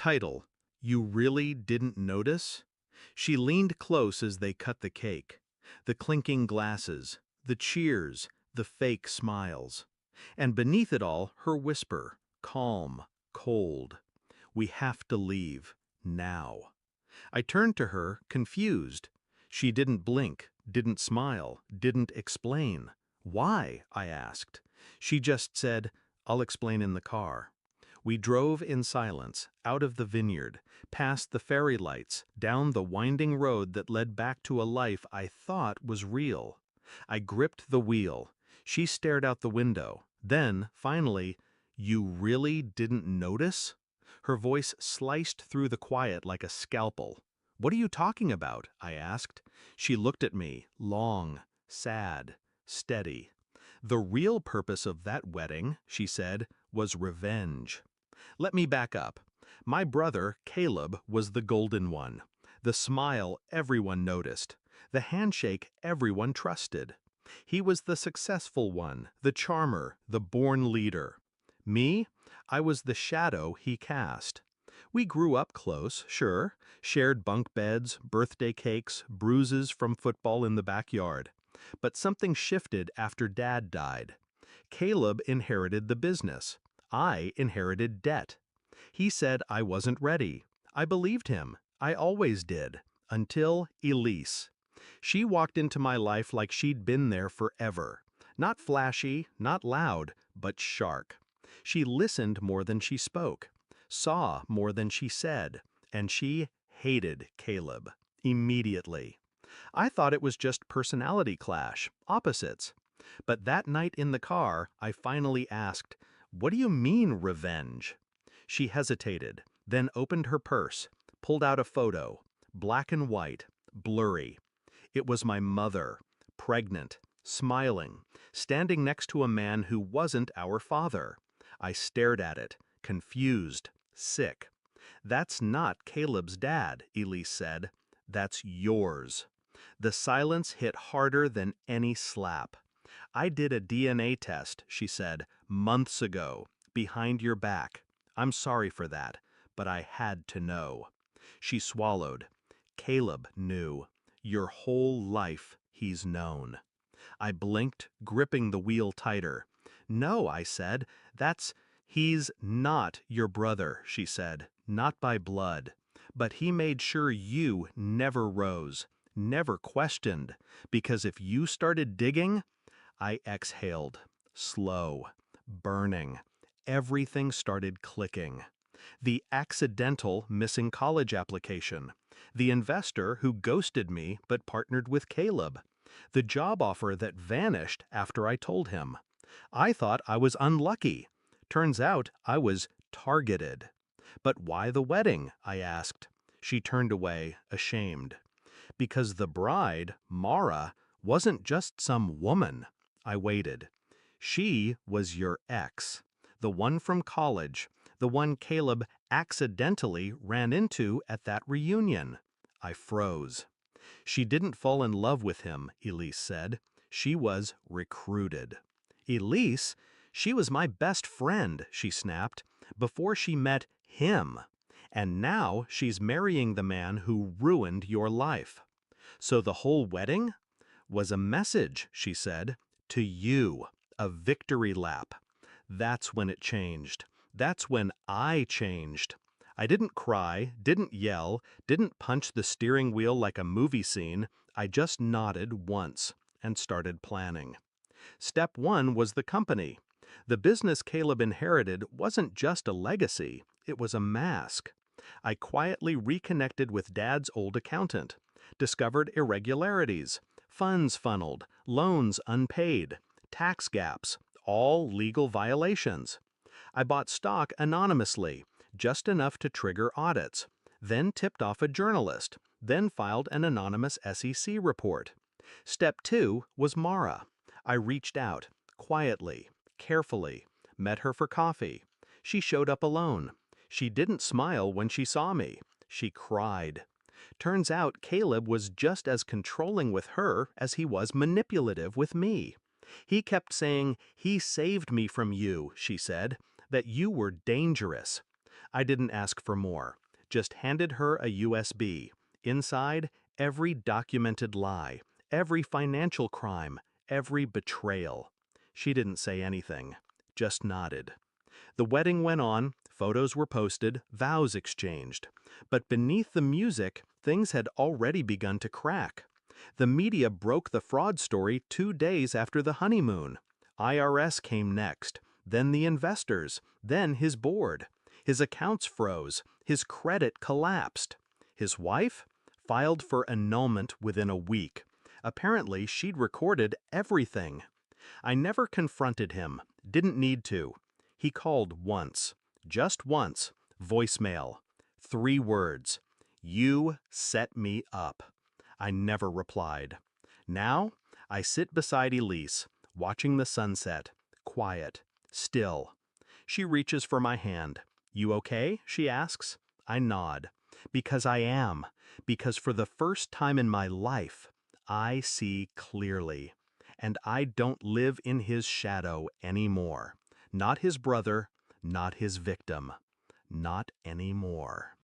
Title: You Really Didn't Notice? She leaned close as they cut the cake. The clinking glasses, the cheers, the fake smiles. And beneath it all, her whisper, calm, cold. We have to leave. Now. I turned to her, confused. She didn't blink, didn't smile, didn't explain. Why? I asked. She just said, I'll explain in the car. We drove in silence, out of the vineyard, past the fairy lights, down the winding road that led back to a life I thought was real. I gripped the wheel. She stared out the window. Then, finally, you really didn't notice? Her voice sliced through the quiet like a scalpel. What are you talking about? I asked. She looked at me, long, sad, steady. The real purpose of that wedding, she said, was revenge. Let me back up. My brother, Caleb, was the golden one. The smile everyone noticed. The handshake everyone trusted. He was the successful one, the charmer, the born leader. Me? I was the shadow he cast. We grew up close, sure, shared bunk beds, birthday cakes, bruises from football in the backyard. But something shifted after Dad died. Caleb inherited the business. I inherited debt. He said I wasn't ready. I believed him. I always did. Until Elise. She walked into my life like she'd been there forever. Not flashy, not loud, but sharp. She listened more than she spoke, saw more than she said, and she hated Caleb. Immediately. I thought it was just personality clash, opposites. But that night in the car, I finally asked, "What do you mean, revenge?" She hesitated, then opened her purse, pulled out a photo, black and white, blurry. It was my mother, pregnant, smiling, standing next to a man who wasn't our father. I stared at it, confused, sick. "That's not Caleb's dad," Elise said. "That's yours." The silence hit harder than any slap. "I did a DNA test," she said, "months ago, behind your back. I'm sorry for that, but I had to know." She swallowed. "Caleb knew. Your whole life he's known." I blinked, gripping the wheel tighter. "No," I said, he's not your brother," she said, "not by blood. But he made sure you never rose, never questioned, because if you started digging—" I exhaled, slow, burning. Everything started clicking. The accidental missing college application. The investor who ghosted me but partnered with Caleb. The job offer that vanished after I told him. I thought I was unlucky. Turns out I was targeted. "But why the wedding?" I asked. She turned away, ashamed. "Because the bride, Mara, wasn't just some woman." I waited. "She was your ex. The one from college. The one Caleb accidentally ran into at that reunion." I froze. "She didn't fall in love with him," Elise said. "She was recruited." "Elise? She was my best friend," she snapped, "before she met him. And now she's marrying the man who ruined your life." "So the whole wedding?" "Was a message," she said, "to you, a victory lap." That's when it changed. That's when I changed. I didn't cry, didn't yell, didn't punch the steering wheel like a movie scene. I just nodded once and started planning. Step one was the company. The business Caleb inherited wasn't just a legacy, it was a mask. I quietly reconnected with Dad's old accountant, discovered irregularities, funds funneled, loans unpaid, tax gaps, all legal violations. I bought stock anonymously, just enough to trigger audits, then tipped off a journalist, then filed an anonymous SEC report. Step two was Mara. I reached out, quietly, carefully, met her for coffee. She showed up alone. She didn't smile when she saw me. She cried. Turns out Caleb was just as controlling with her as he was manipulative with me. He kept saying, "He saved me from you," she said, "that you were dangerous." I didn't ask for more, just handed her a USB. Inside, every documented lie, every financial crime, every betrayal. She didn't say anything, just nodded. The wedding went on, photos were posted, vows exchanged. But beneath the music, things had already begun to crack. The media broke the fraud story 2 days after the honeymoon. IRS came next, then the investors, then his board. His accounts froze, his credit collapsed. His wife filed for annulment within a week. Apparently, she'd recorded everything. I never confronted him, didn't need to. He called once, just once, voicemail. 3 words, "You set me up." I never replied. Now, I sit beside Elise, watching the sunset, quiet, still. She reaches for my hand. "You okay?" she asks. I nod. Because I am. Because for the first time in my life, I see clearly. And I don't live in his shadow anymore. Not his brother, not his victim. Not anymore.